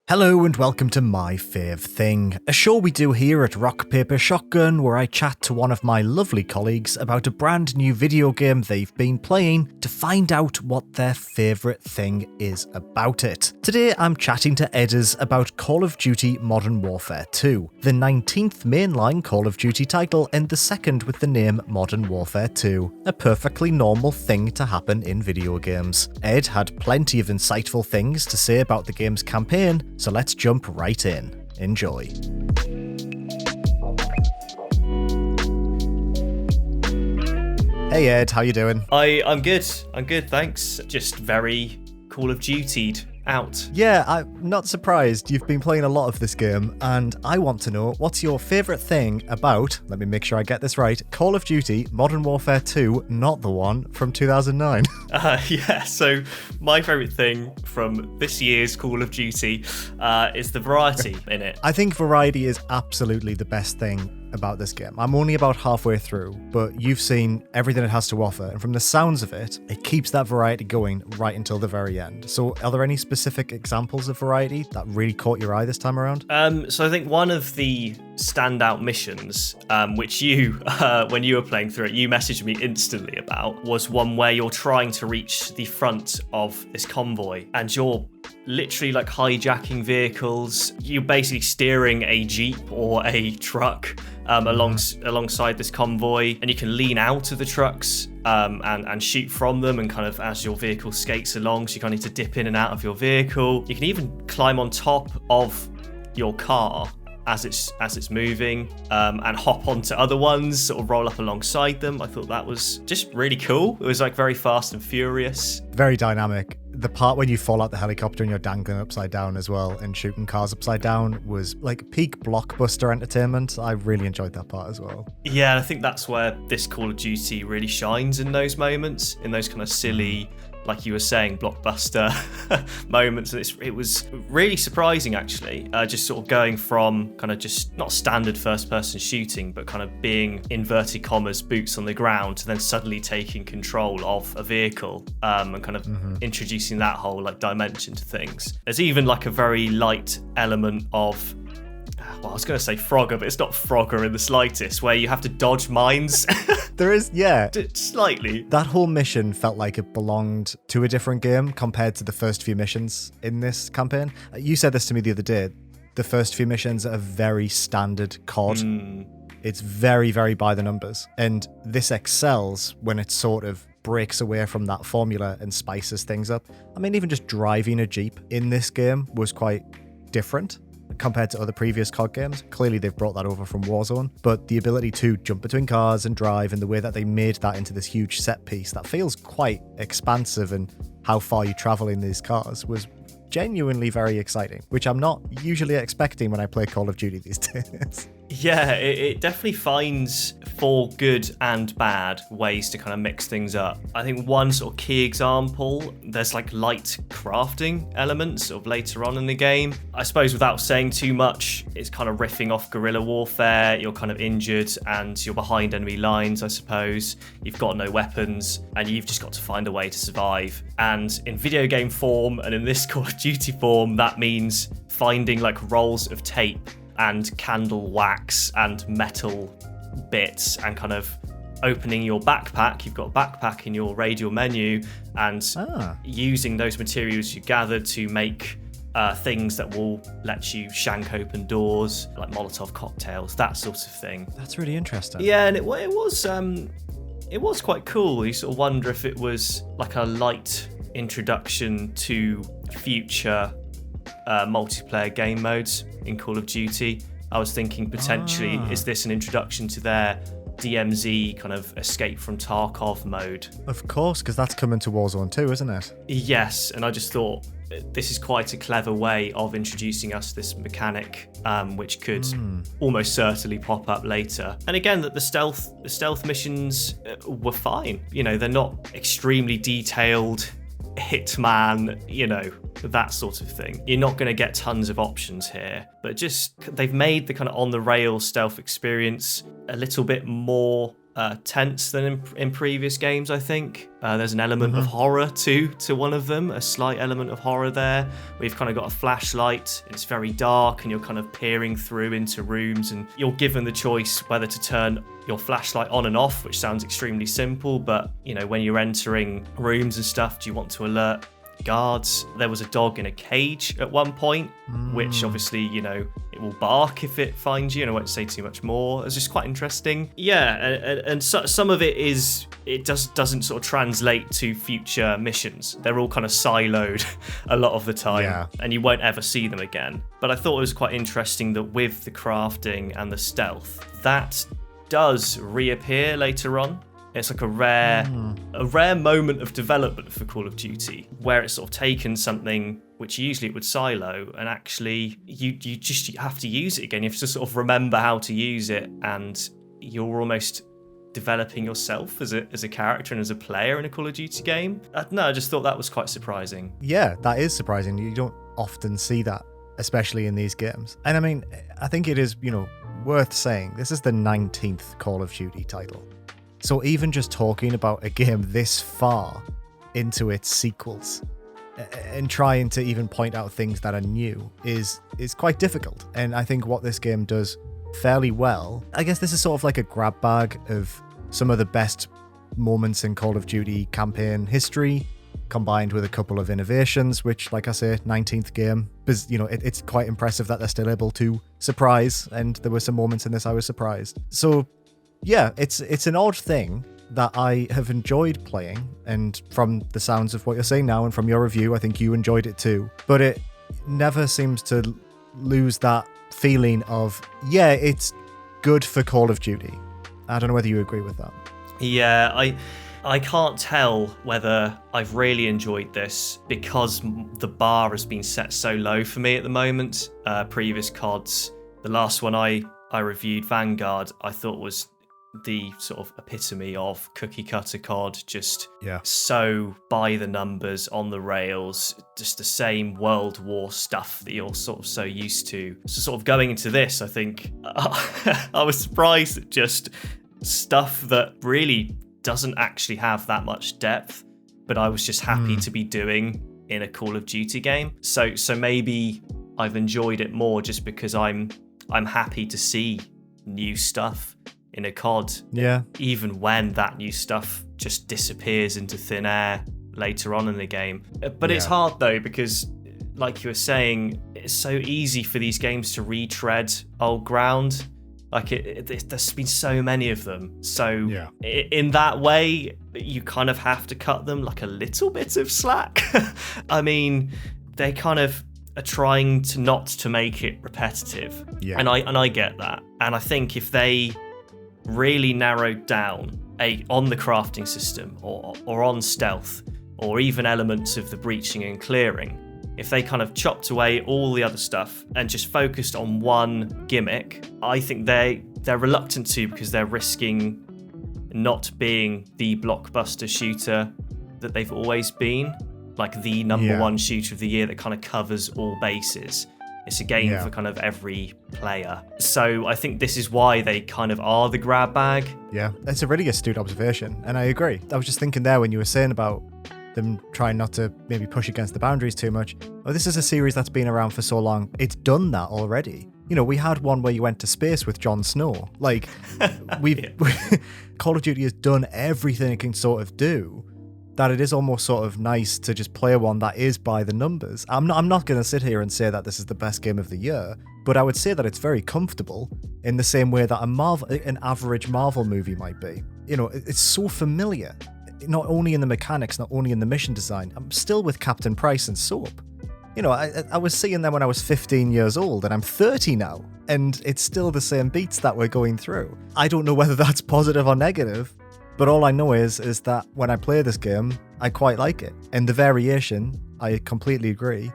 Hello and welcome to My Fave Thing, a show we do here at Rock Paper Shotgun where I chat to one of my lovely colleagues about a brand new video game they've been playing to find out what their favourite thing is about it. Today I'm chatting to Edders about Call of Duty Modern Warfare 2, the 19th mainline Call of Duty title and the second with the name Modern Warfare 2, a perfectly normal thing to happen in video games. Ed had plenty of insightful things to say about the game's campaign, so let's jump right in. Enjoy. Hey Ed, how you doing? I'm good, thanks. Just very Call of Dutied out. Yeah, I'm not surprised. You've been playing a lot of this game, and I want to know what's your favourite thing about, let me make sure I get this right, Call of Duty Modern Warfare 2, not the one from 2009. So my favourite thing from this year's Call of Duty is the variety in it. I think variety is absolutely the best thing about this game. I'm only about halfway through, but you've seen everything it has to offer, and from the sounds of it, it keeps that variety going right until the very end. So are there any specific examples of variety that really caught your eye this time around? So I think one of the standout missions, which you, when you were playing through it, you messaged me instantly about, was one where you're trying to reach the front of this convoy, and you're literally like hijacking vehicles. You're basically steering a jeep or a truck alongside this convoy, and you can lean out of the trucks and shoot from them, and kind of as your vehicle skates along, so you kind of need to dip in and out of your vehicle. You can even climb on top of your car as it's moving, and hop onto other ones, sort of roll up alongside them. I thought that was just really cool. It was like very fast and furious. Very dynamic. The part when you fall out the helicopter and you're dangling upside down as well and shooting cars upside down was like peak blockbuster entertainment. I really enjoyed that part as well. Yeah, I think that's where this Call of Duty really shines, in those moments, in those kind of silly, like you were saying, blockbuster moments. And it was really surprising, actually, just sort of going from kind of just not standard first-person shooting, but kind of being, inverted commas, boots on the ground, to then suddenly taking control of a vehicle, and kind of introducing that whole like dimension to things. There's even like a very light element of, well, I was going to say Frogger, but it's not Frogger in the slightest, where you have to dodge mines. There is, yeah. Slightly. That whole mission felt like it belonged to a different game compared to the first few missions in this campaign. You said this to me the other day. The first few missions are very standard COD. It's very, very by the numbers. And this excels when it sort of breaks away from that formula and spices things up. I mean, even just driving a Jeep in this game was quite different compared to other previous COD games. Clearly they've brought that over from Warzone, but the ability to jump between cars and drive, and the way that they made that into this huge set piece that feels quite expansive, and how far you travel in these cars was genuinely very exciting, which I'm not usually expecting when I play Call of Duty these days. Yeah, it definitely finds, for good and bad, ways to kind of mix things up. I think one sort of key example, there's like light crafting elements sort of later on in the game. I suppose without saying too much, it's kind of riffing off guerrilla warfare. You're kind of injured and you're behind enemy lines, I suppose. You've got no weapons and you've just got to find a way to survive. And in video game form and in this Call of Duty form, that means finding like rolls of tape and candle wax and metal bits, and kind of opening your backpack. You've got a backpack in your radial menu, and using those materials you gathered to make things that will let you shank open doors, like Molotov cocktails, that sort of thing. That's really interesting. Yeah, and it was quite cool. You sort of wonder if it was like a light introduction to future multiplayer game modes in Call of Duty. I was thinking potentially, is this an introduction to their DMZ kind of escape from Tarkov mode? Of course, because that's coming to Warzone 2, isn't it? Yes, and I just thought this is quite a clever way of introducing us this mechanic, which could almost certainly pop up later. And again, that the stealth missions were fine. You know, they're not extremely detailed Hitman, you know, that sort of thing. You're not going to get tons of options here, but just they've made the kind of on the rails stealth experience a little bit more tense than in previous games, I think. There's an element of horror to one of them, a slight element of horror there. We've kind of got a flashlight, it's very dark, and you're kind of peering through into rooms, and you're given the choice whether to turn your flashlight on and off, which sounds extremely simple, but when you're entering rooms and stuff, do you want to alert guards? There was a dog in a cage at one point, which obviously, it will bark if it finds you, and I won't say too much more. It's just quite interesting. Yeah, and so, some of it doesn't sort of translate to future missions. They're all kind of siloed a lot of the time, and you won't ever see them again. But I thought it was quite interesting that with the crafting and the stealth, that does reappear later on. It's like a rare moment of development for Call of Duty, where it's sort of taken something which usually it would silo, and actually you have to use it again. You have to sort of remember how to use it, and you're almost developing yourself as a character and as a player in a Call of Duty game. I just thought that was quite surprising. Yeah, that is surprising. You don't often see that, especially in these games. And I mean, I think it is, worth saying, this is the 19th Call of Duty title. So even just talking about a game this far into its sequels and trying to even point out things that are new is quite difficult. And I think what this game does fairly well, I guess this is sort of like a grab bag of some of the best moments in Call of Duty campaign history, combined with a couple of innovations, which, like I say, 19th game, because, it's quite impressive that they're still able to surprise, and there were some moments in this I was surprised. So yeah, it's an odd thing that I have enjoyed playing, and from the sounds of what you're saying now and from your review, I think you enjoyed it too. But it never seems to lose that feeling of, yeah, it's good for Call of Duty. I don't know whether you agree with that. Yeah, I can't tell whether I've really enjoyed this because the bar has been set so low for me at the moment. Previous CODs, the last one I reviewed, Vanguard, I thought was the sort of epitome of cookie cutter COD, just so by the numbers, on the rails, just the same World War stuff that you're sort of so used to. So sort of going into this, I think I was surprised at just stuff that really doesn't actually have that much depth, but I was just happy to be doing in a Call of Duty game. So maybe I've enjoyed it more just because I'm happy to see new stuff in a COD, even when that new stuff just disappears into thin air later on in the game. But it's hard though, because like you were saying, it's so easy for these games to retread old ground. Like there's been so many of them. So in that way, you kind of have to cut them like a little bit of slack. I mean, they kind of are trying to not to make it repetitive. Yeah. And I get that. And I think if they really narrowed down on the crafting system or on stealth or even elements of the breaching and clearing, if they kind of chopped away all the other stuff and just focused on one gimmick, I think they're reluctant to, because they're risking not being the blockbuster shooter that they've always been, like the number one shooter of the year that kind of covers all bases. It's a game for kind of every player. So I think this is why they kind of are the grab bag. Yeah, that's a really astute observation, and I agree. I was just thinking there when you were saying about them trying not to maybe push against the boundaries too much. Oh, this is a series that's been around for so long. It's done that already. We had one where you went to space with Jon Snow. Like, Call of Duty has done everything it can sort of do, that it is almost sort of nice to just play one that is by the numbers. I'm not going to sit here and say that this is the best game of the year, but I would say that it's very comfortable in the same way that an average Marvel movie might be. It's so familiar, not only in the mechanics, not only in the mission design. I'm still with Captain Price and Soap. I was seeing them when I was 15 years old, and I'm 30 now, and it's still the same beats that we're going through. I don't know whether that's positive or negative, but all I know is that when I play this game, I quite like it. And the variation, I completely agree,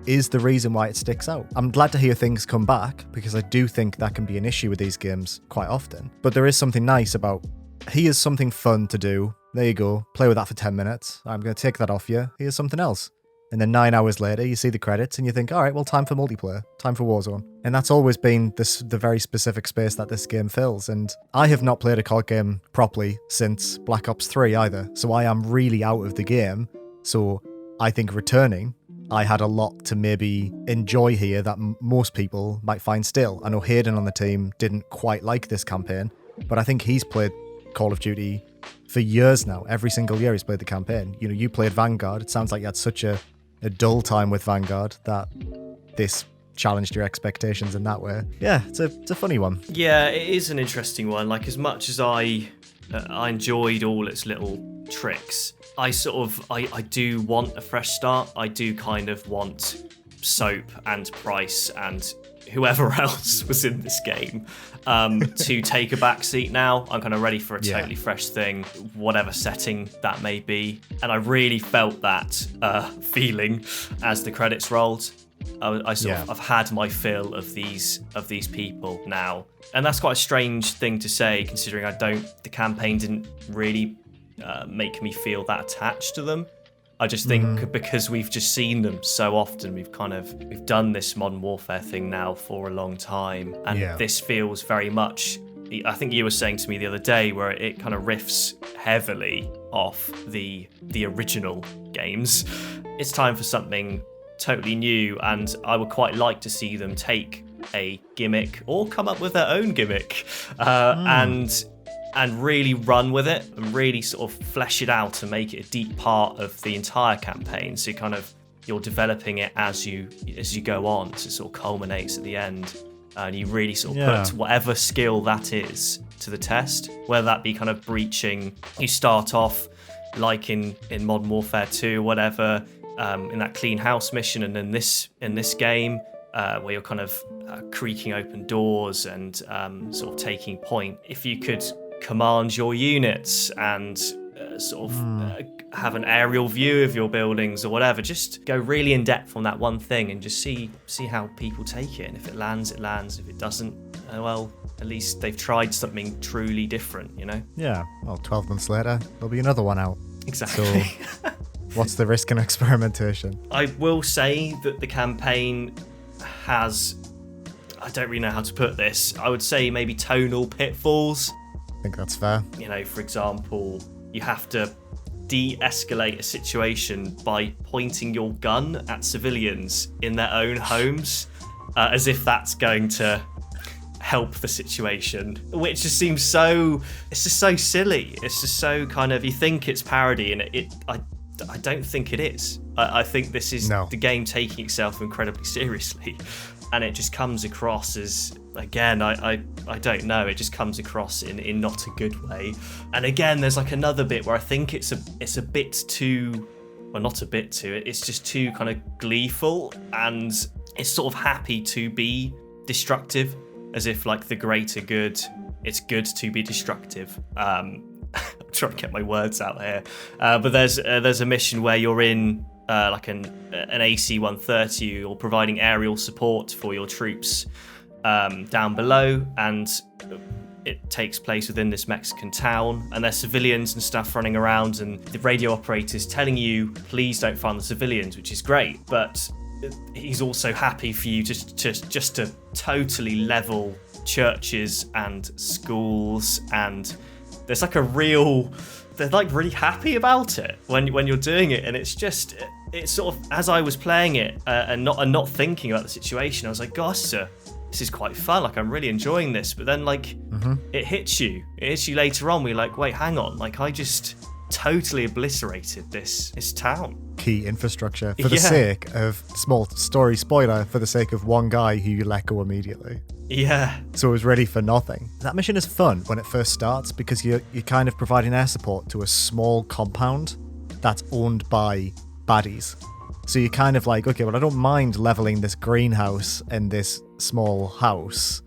is the reason why it sticks out. I'm glad to hear things come back, because I do think that can be an issue with these games quite often. But there is something nice about, here's something fun to do. There you go. Play with that for 10 minutes. I'm going to take that off you. Here's something else. And then 9 hours later, you see the credits and you think, all right, well, time for multiplayer, time for Warzone. And that's always been the very specific space that this game fills. And I have not played a COD game properly since Black Ops 3 either. So I am really out of the game. So I think returning, I had a lot to maybe enjoy here that most people might find still. I know Hayden on the team didn't quite like this campaign, but I think he's played Call of Duty for years now. Every single year he's played the campaign. You know, you played Vanguard. It sounds like you had such a dull time with Vanguard that this challenged your expectations in that way. Yeah, it's a funny one. Yeah, it is an interesting one. Like, as much as I enjoyed all its little tricks, I do want a fresh start. I do kind of want Soap and Price and whoever else was in this game to take a back seat now. I'm kind of ready for a totally fresh thing, whatever setting that may be. And I really felt that feeling as the credits rolled. I've had my fill of these people now. And that's quite a strange thing to say, considering the campaign didn't really make me feel that attached to them. I just think because we've just seen them so often, we've done this Modern Warfare thing now for a long time, and this feels very much, I think you were saying to me the other day, where it kind of riffs heavily off the original games. It's time for something totally new, and I would quite like to see them take a gimmick or come up with their own gimmick and really run with it and really sort of flesh it out and make it a deep part of the entire campaign. So you're developing it as you go on, so it sort of culminates at the end, and you really sort of put whatever skill that is to the test, whether that be kind of breaching. You start off like in Modern Warfare 2 or whatever, in that clean house mission, and in this game where you're kind of creaking open doors and sort of taking point. If you could command your units and have an aerial view of your buildings or whatever, just go really in depth on that one thing and just see how people take it. And if it lands, it lands. If it doesn't, well, at least they've tried something truly different, you know? Yeah, well, 12 months later, there'll be another one out. Exactly. So what's the risk in experimentation? I will say that the campaign has, I don't really know how to put this, I would say maybe tonal pitfalls. I think that's fair. You know, for example, you have to de-escalate a situation by pointing your gun at civilians in their own homes, as if that's going to help the situation, which just seems it's just so silly. It's just so kind of, you think it's parody, and I don't think it is. I think this is the game taking itself incredibly seriously, and it just comes across as, again, I don't know, it just comes across in not a good way. And again, there's like another bit where I think it's a bit too, well, not a bit too, it's just too kind of gleeful, and it's sort of happy to be destructive, as if like the greater good, it's good to be destructive. I'm trying to get my words out here, but there's a mission where you're in like an AC-130, or providing aerial support for your troops down below, and it takes place within this Mexican town, and there's civilians and stuff running around, and the radio operator's telling you, please don't find the civilians, which is great, but he's also happy for you just to totally level churches and schools, and there's like they're like really happy about it when you're doing it, and it's sort of, as I was playing it and not thinking about the situation, I was like, gosh, this is quite fun, like I'm really enjoying this, but then like it hits you later on, we're like, wait, hang on, like I just totally obliterated this town. Key infrastructure for the sake of, small story spoiler, for the sake of one guy who you let go immediately. Yeah. So it was ready for nothing. That mission is fun when it first starts, because you're kind of providing air support to a small compound that's owned by baddies. So you're kind of like, okay, well, I don't mind leveling this greenhouse and this small house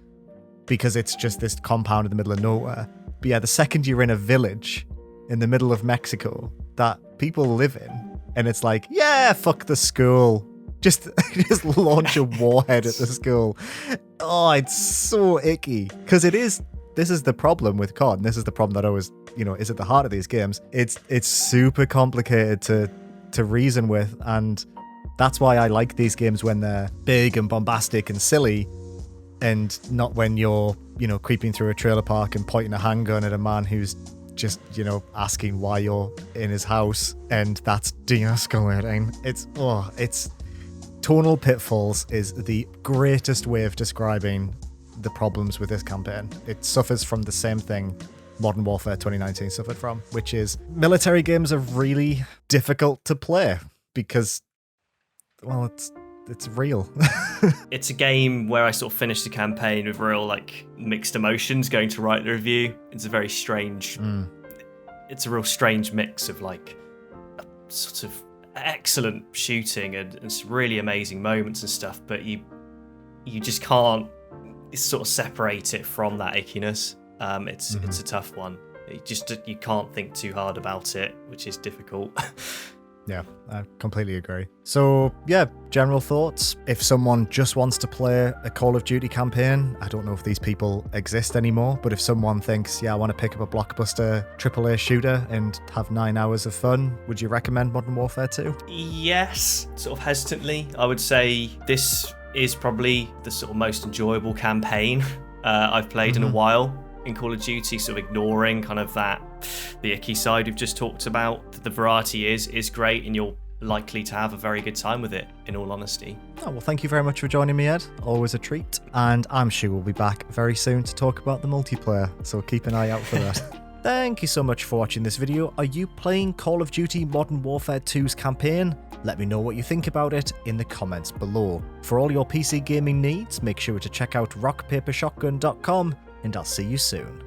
because it's just this compound in the middle of nowhere. But yeah, the second you're in a village in the middle of Mexico that people live in, and it's like, yeah, fuck the school. Just launch a warhead at the school. Oh, it's so icky. Because this is the problem with COD, and this is the problem that always, is at the heart of these games. It's super complicated to reason with, and That's why I like these games when they're big and bombastic and silly, and not when you're, creeping through a trailer park and pointing a handgun at a man who's just, asking why you're in his house, and that's de-escalating. It's Tonal Pitfalls is the greatest way of describing the problems with this campaign. It suffers from the same thing Modern Warfare 2019 suffered from, which is military games are really difficult to play because, well, it's real. It's a game where I sort of finished the campaign with real mixed emotions going to write the review. It's a very strange, it's a real strange mix of a sort of excellent shooting and some really amazing moments and stuff, but you just can't sort of separate it from that ickiness. It's a tough one. You can't think too hard about it, which is difficult. Yeah, I completely agree. So, yeah, general thoughts. If someone just wants to play a Call of Duty campaign, I don't know if these people exist anymore, but if someone thinks, I want to pick up a blockbuster AAA shooter and have 9 hours of fun, would you recommend Modern Warfare 2? Yes, sort of hesitantly. I would say this is probably the sort of most enjoyable campaign I've played in a while in Call of Duty, sort of ignoring kind of the icky side we've just talked about. The variety is great, and you're likely to have a very good time with it, in all honesty. Oh, well, thank you very much for joining me, Ed. Always a treat. And I'm sure we'll be back very soon to talk about the multiplayer, so keep an eye out for that. Thank you so much for watching this video. Are you playing Call of Duty Modern Warfare 2's campaign? Let me know what you think about it in the comments below. For all your PC gaming needs, make sure to check out rockpapershotgun.com, and I'll see you soon.